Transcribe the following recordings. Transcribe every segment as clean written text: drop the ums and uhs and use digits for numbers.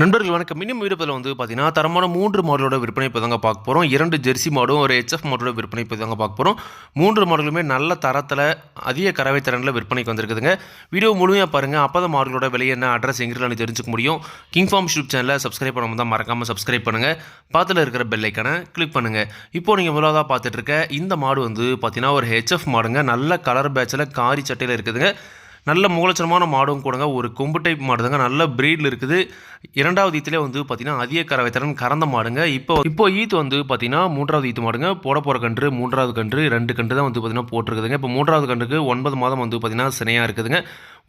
நண்பர்கள் வணக்கம். இன்னும் வீடியோவில் பார்த்தீங்கன்னா, தரமான 3 மாடலோட விற்பனை இப்போ தாங்க பார்க்க போறோம். 2 ஜெர்சி மாடும், ஒரு ஹெச்எஃப் மாடோட விற்பனை இப்போ தாங்க பார்க்க போறோம். 3 மாடலுமே நல்ல தரத்தில, அதிக கறவை திறன்ல விற்பனைக்கு வந்திருக்குதுங்க. வீடியோ முழுமையா பாருங்க. அப்பதான் மாடலோட விலை என்ன, அட்ரஸ் எங்கிருக்குன்னு தெரிஞ்சுக்க முடியும். கிங் ஃபார்ம் யூடியூப் சேனலை சப்ஸ்கிரைப் பண்ணாம தான் மறக்காம சப்ஸ்கிரைப் பண்ணுங்க. பக்கத்துல இருக்கிற பெல் ஐகானை கிளிக் பண்ணுங்க. இப்போ நீங்க முதலாவதா பார்த்துட்டு இருக்க இந்த மாடு பார்த்தீங்கன்னா, ஒரு ஹெச்எஃப் மாடுங்க. நல்ல கலர் பேட்ச்ல காரி சட்டையில இருக்குதுங்க. நல்ல மூலச்சனமான மாடும் கூடங்க. ஒரு கொம்பு டைப் மாடுதாங்க. நல்ல பிரீடில் இருக்குது. இரண்டாவது ஈத்திலே பார்த்தீங்கன்னா, அதிக கறவை திறன் கறந்த மாடுங்க. இப்போ ஈத்து பார்த்தீங்கன்னா, மூன்றாவது ஈத்து மாடுங்க. போட போகிற கன்று, மூன்றாவது கன்று, 2 கன்று தான் பார்த்தீங்கன்னா போட்டிருக்குதுங்க. இப்போ மூன்றாவது கன்றுக்கு 9 மாதம் பார்த்தீங்கன்னா சினையாக இருக்குதுங்க.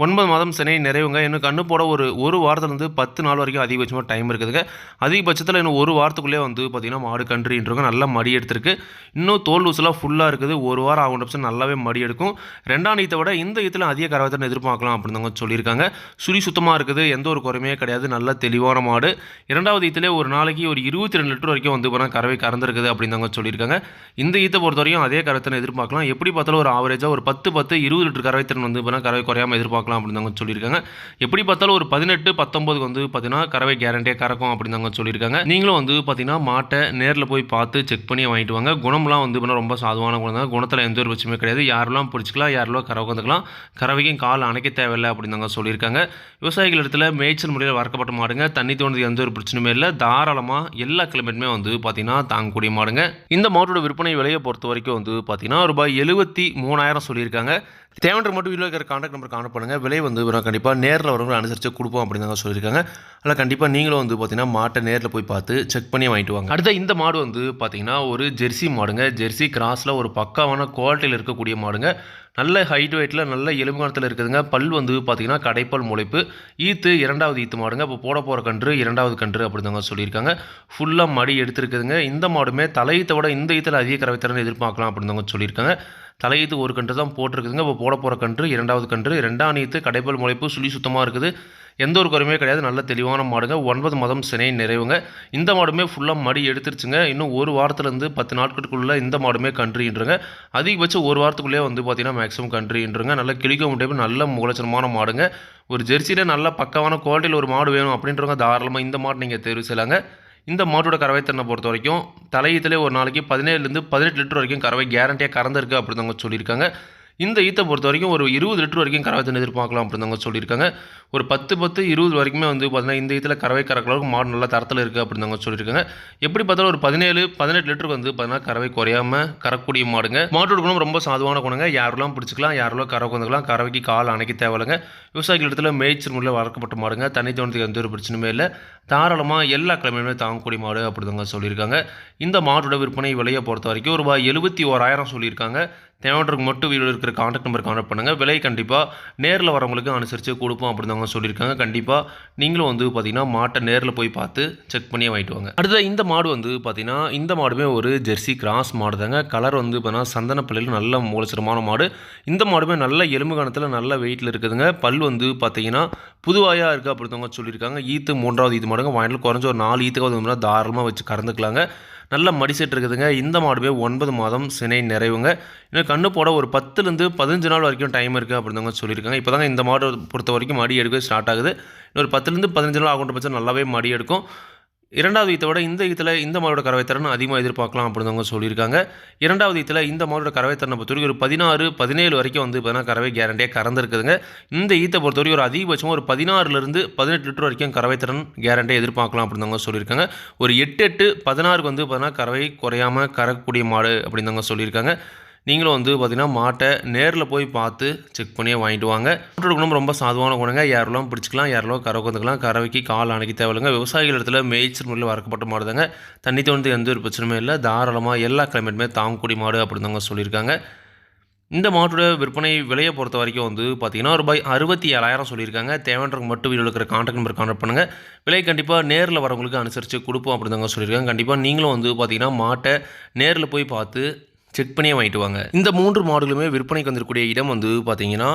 9 மாதம் சினை நிறைவுங்க. இன்னும் கன்று போட ஒரு வாரத்துலேருந்து 10 நாள் வரைக்கும் அதிகபட்சமாக டைம் இருக்குதுங்க. அதிகபட்சத்தில் இன்னும் ஒரு வாரத்துக்குள்ளே பார்த்தீங்கன்னா மாடு கன்றுன்றவங்க நல்லா மடி எடுத்திருக்கு. இன்னும் தோல் ஊசலாக ஃபுல்லாக இருக்குது. ஒரு வாரம் ஆகும் நல்லாவே மடி எடுக்கும். ரெண்டாம் ஈத்தை விட இந்த ஈத்தில் அதிக கறவை திறன் எதிர்பார்க்கலாம் அப்படின்னு சொல்லியிருக்காங்க. சுழி சுத்தமாக இருக்குது. எந்த ஒரு குறையுமே கிடையாது. நல்ல தெளிவான மாடு. இரண்டாவது ஈத்திலே ஒரு நாளைக்கு ஒரு 22 லிட்டர் வரைக்கும் கறவை கறந்துருக்குது அப்படின்னு சொல்லியிருக்காங்க. இந்த ஈத்தை பொறுத்த வரைக்கும் அதே கறவை திறன் எதிர்பார்க்கலாம். எப்படி பார்த்தாலும் ஒரு ஆவரேஜாக ஒரு 10-20 லிட்டர் கறவை திறன் கறவை குறையாமல் எதிர்பார்க்கலாம் அப்படின்னு சொல்லியிருக்காங்க. எப்படி பார்த்தாலும் ஒரு 18-19 பார்த்தீங்கன்னா கறவை கேரண்டியாக கறக்கும் அப்படின்னு சொல்லியிருக்காங்க. நீங்களும் பார்த்தீங்கன்னா மாட்டை நேரில் போய் பார்த்து செக் பண்ணி வாங்கிட்டு வாங்க. குணம்லாம் ரொம்ப சாதுவான குணம் தான். குணத்தில் எந்த ஒரு பிரச்சனையும் கிடையாது. யாரெல்லாம் பிடிச்சிக்கலாம், யாரெல்லாம் கறவை வந்துக்கலாம். கறவைக்கும் கால் அணைக்க தேவையில்லை அப்படின்னு சொல்லியிருக்காங்க. விவசாயிகள் இடத்துல மேய்ச்சல் முறையில் வளர்க்கப்பட்ட மாடுங்க. தண்ணி தோணுது எந்த ஒரு பிரச்சனையுமே இல்லை. தாராளமாக எல்லா கிளைமேட்டுமே பார்த்தீங்கன்னா தாங்கக்கூடிய மாடுங்க. இந்த மாட்டோட விற்பனை விலையை பொறுத்த வரைக்கும் பார்த்தீங்கன்னா ரூபாய் 73,000 சொல்லியிருக்காங்க. தேவைன்ற மட்டும் வீடியோ இருக்கிற கான்டாக்ட் நம்பர் கான்டாக்ட் பண்ணுங்கள். விலை கண்டிப்பாக நேரில் வரவங்களை அனுசரித்து கொடுப்போம் அப்படின்னு சொல்லியிருக்காங்க. அதில் கண்டிப்பாக நீங்களும் பார்த்தீங்கன்னா மாட்டை நேரில் போய் பார்த்து செக் பண்ணி வாங்கிட்டு வாங்க. அடுத்த இந்த மாடு பார்த்தீங்கன்னா ஒரு ஜெர்சி மாடுங்க. ஜெர்சி கிராஸில் ஒரு பக்காவான குவாலிட்டியில் இருக்கக்கூடிய மாடுங்க. நல்ல ஹைட் வெயிட்டில் நல்ல எலும்புகாலத்தில் இருக்குதுங்க. பல் பார்த்தீங்கன்னா கடைப்பல் முளைப்பு. ஈத்து இரண்டாவது ஈத்து மாடுங்க. இப்போ போட போகிற கன்று இரண்டாவது கன்று அப்படிதாங்க சொல்லியிருக்காங்க. ஃபுல்லாக மடி எடுத்துருக்குதுங்க. இந்த மாடுமே தலையீத்தை விட இந்த ஈத்தில் அதிக கறவை திறன் எதிர்பார்க்கலாம் அப்படின்னு சொல்லியிருக்காங்க. தலையீத்து ஒரு கன்று தான் போட்டிருக்குதுங்க. இப்போ போட போகிற கன்று இரண்டாவது கன்று. ரெண்டாம் ஈத்து கடைப்பல் முளைப்பு சுழி சுத்தமாக இருக்குது. எந்த ஒரு குறையுமே கிடையாது. நல்ல தெளிவான மாடுங்க. 9 மாதம் சினை நிறைவுங்க. இந்த மாடுமே ஃபுல்லாக மடி எடுத்துருச்சுங்க. இன்னும் ஒரு வாரத்துலேருந்து 10 நாட்களுக்குள்ளே இந்த மாடுமே கன்றுன்றங்க. அதிகபட்சம் ஒரு வாரத்துக்குள்ளே பார்த்தீங்கன்னா மேக்ஸிமம் கன்றுன்றங்க. நல்ல கிளிக்க முடியாது. நல்ல முகலட்சணமான மாடுங்க. ஒரு ஜெர்சியில் நல்ல பக்கமான குவாலிட்டியில் ஒரு மாடு வேணும் அப்படின்றவங்க தாராளமாக இந்த மாடு நீங்கள் தேர்வு செய்யலாங்க. இந்த மாட்டோட கறவை திறனை பொறுத்த வரைக்கும் தலையீத்திலே ஒரு நாளைக்கு 17லேருந்து 18 லிட்டர் வரைக்கும் கறவை கேரண்டியாக கறந்துருக்கு அப்படின்னு சொல்லியிருக்காங்க. இந்த ஈத்தை பொறுத்த வரைக்கும் ஒரு 20 லிட்டர் வரைக்கும் கறவை திறன் எதிர்பார்க்கலாம் அப்படின்னு சொல்லியிருக்காங்க. ஒரு 10-20 வரைக்குமே பார்த்தீங்கன்னா இந்த ஈத்தில் கறவை கறக்கிற அளவுக்கு மாடு நல்ல தரத்தில் இருக்குது அப்படின்னு சொல்லியிருக்காங்க. எப்படி பார்த்தாலும் ஒரு 17-18 லிட்டருக்கு பார்த்தீங்கன்னா கறவை குறையாமல் கறக்கூடிய மாடுங்க. மாட்டோட குணம் ரொம்ப சாதுவான குணங்க. யாரெல்லாம் பிடிச்சிக்கலாம், யாரெல்லாம் கறவை வந்துக்கலாம். கறவைக்கு கால் அணைக்க தேவையில்லைங்க. விவசாயிகள் இடத்துல மேய்ச்சல் முறையில் வளர்க்கப்பட்ட மாடுங்க. தண்ணி தோணத்துக்கு எந்த ஒரு பிரச்சனையுமே இல்லை. தாராளமாக எல்லா கிழமையுமே தாங்கக்கூடிய மாடு அப்படிதாங்க சொல்லியிருக்காங்க. இந்த மாட்டோட விற்பனை விலையை பொறுத்த வரைக்கும் ரூபாய் 71,000 சொல்லியிருக்காங்க. தேவைக்கு மட்டும் வீடியோ இருக்கிற கான்டாக்ட் நம்பர் கான்டாக்ட் பண்ணுங்கள். விலை கண்டிப்பாக நேரில் வரவங்களுக்கு அனுசரித்து கொடுப்போம் அப்படின்னு சொல்லியிருக்காங்க. கண்டிப்பாக நீங்களும் பார்த்தீங்கன்னா மாட்டை நேரில் போய் பார்த்து செக் பண்ணி வாங்கிட்டு வாங்க. அடுத்த இந்த மாடு பார்த்தீங்கன்னா இந்த மாடுமே ஒரு ஜெர்சி கிராஸ் மாடு தாங்க. கலர் பார்த்தீங்கன்னா சந்தனப்பள்ளியில் நல்ல மூலச்சரமான மாடு. இந்த மாடுமே நல்ல எலும்பு கணத்தில் நல்ல வெயிட்டில் இருக்குதுங்க. பல் பார்த்தீங்கன்னா புதுவாயாக இருக்குது அப்படித்தவங்க சொல்லியிருக்காங்க. ஈத்து மூன்றாவது ஈத்து மாடுங்க. வாங்கிட்டு குறைஞ்ச ஒரு 4 ஈத்துக்காவது தாராளமாக வச்சு கறந்துக்கலாங்க. நல்ல மடிசெட் இருக்குதுங்க. இந்த மாடுமே 9 மாதம் சினை நிறைவுங்க. இன்னும் கண்ணு போட ஒரு 10லேருந்து 15 நாள் வரைக்கும் டைம் இருக்குது அப்படின்னு சொல்லியிருக்காங்க. இப்போ தாங்க இந்த மாடு பொறுத்த வரைக்கும் மடி எடுக்க ஸ்டார்ட் ஆகுது. இன்னொரு 10லேருந்து 15 நாள் ஆகுன்ற பட்சம் நல்லாவே மடி எடுக்கும். இரண்டாவது ஈத்தை விட இந்த ஈத்தில் இந்த மாடோட கறவை திறன் அதிகமாக எதிர்பார்க்கலாம் அப்படின்னு சொல்லியிருக்காங்க. இரண்டாவது ஈத்தில் இந்த மாடோட கறவை திறனை பொறுத்த வரைக்கும் ஒரு 16-17 வரைக்கும் பார்த்தீங்கன்னா கறவை கேரண்டியாக கறந்துருக்குதுங்க. இந்த ஈத்தை பொறுத்த வரைக்கும் ஒரு அதிகபட்சம் ஒரு 16லேருந்து 18 லிட்டர் வரைக்கும் கறவை திறன் கேரண்டியாக எதிர்பார்க்கலாம் அப்படின்னு சொல்லியிருக்காங்க. ஒரு 8-16க்கு பார்த்தீங்கன்னா கறவை குறையாமல் கறக்கக்கூடிய மாடு அப்படின்னு சொல்லியிருக்காங்க. நீங்களும் பார்த்தீங்கன்னா மாட்டை நேரில் போய் பார்த்து செக் பண்ணியே வாங்கிட்டு வாங்க. மாட்டோட குணம் ரொம்ப சாதுவான குணங்க. யாரெல்லாம் பிடிச்சிக்கலாம், யாரெல்லாம் கறவை வந்துக்கலாம். கறவைக்கு கால் அணைக்க தேவையில்லைங்க. விவசாயிகள் இடத்துல மேய்ச்சல் முறையில் வளர்க்கப்பட்ட மாடு தாங்க. தண்ணி தோணுது எந்த ஒரு பிரச்சனையுமே இல்லை. தாராளமாக எல்லா கிளைமேட்டுமே தாங்கக்கூடிய மாடு அப்படின்னு சொல்லியிருக்காங்க. இந்த மாட்டோட விற்பனை விலையை பொறுத்த வரைக்கும் பார்த்தீங்கன்னா ரூபாய் 67,000 சொல்லியிருக்காங்க. தேவைன்றவங்க மட்டும் வீடியோ இருக்கிற கான்டாக்ட் நம்பர் கான்டாக்ட் பண்ணுங்கள். விலை கண்டிப்பாக நேரில் வரவங்களுக்கு அனுசரித்து கொடுப்போம் அப்படின்னு சொல்லியிருக்காங்க. கண்டிப்பாக நீங்களும் பார்த்தீங்கன்னா மாட்டை நேரில் போய் பார்த்து செக் பண்ணியே வாங்கிட்டு வாங்க. இந்த 3 மாடுகளுமே விற்பனைக்கு வந்திருக்கக்கூடிய இடம் பார்த்தீங்கன்னா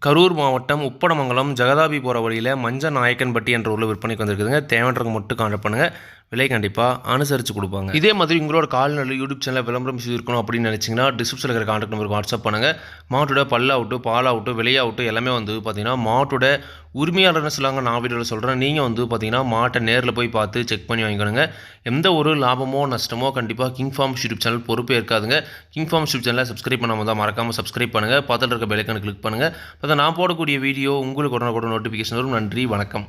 கரூர் மாவட்டம் உப்படமங்கலம் ஜெகதாபி போகிற வழியில் மஞ்ச நாயக்கன்பட்டி என்ற ஊரில் விற்பனைக்கு வந்திருக்குதுங்க. தேவைன்றவங்க மட்டும் கான்டாக்ட் பண்ணுங்கள். விலை கண்டிப்பாக அனுசரித்து கொடுப்பாங்க. இதே மாதிரி உங்களோட கால்நடை யூடியூப் சேனலில் விளம்பரம் செய்திருக்கணும் அப்படின்னு நினச்சிங்கன்னா டிஸ்கிரிப்ஷனில் இருக்கிற கான்டாக்ட் நம்பருக்கு வாட்ஸ்அப் பண்ணுங்கள். மாட்டோட பல்லாகட்டும் பாலாகட்டும் விலையாகட்டும் எல்லாமே வந்து பார்த்திங்கன்னா மாட்டோட உரிமையாளர்னு சொல்லுவாங்க. நான் வீடியோவில் சொல்கிறேன். நீங்கள் வந்து பார்த்திங்கன்னா மாட்டை நேரில் போய் பார்த்து செக் பண்ணி வாங்கிக்கணுங்க. எந்த ஒரு லாபமோ நஷ்டமோ கண்டிப்பாக கிங் ஃபார்ம்ஸ் யூடியூப் சேனல் பொறுப்பே இருக்காதுங்க. கிங் ஃபார்ம்ஸ் யூடியூப் சேனலை சப்ஸ்கிரைப் பண்ணாமல் தான் மறக்காமல் சப்ஸ்கிரைப் பண்ணுங்கள். பக்கத்தில் இருக்க பெல் ஐகானை கிளிக் பண்ணுங்கள். அப்போ நான் போடக்கூடிய வீடியோ உங்களுக்கு உடனுக்குடன் நோட்டிஃபிகேஷன் வரும். நன்றி, வணக்கம்.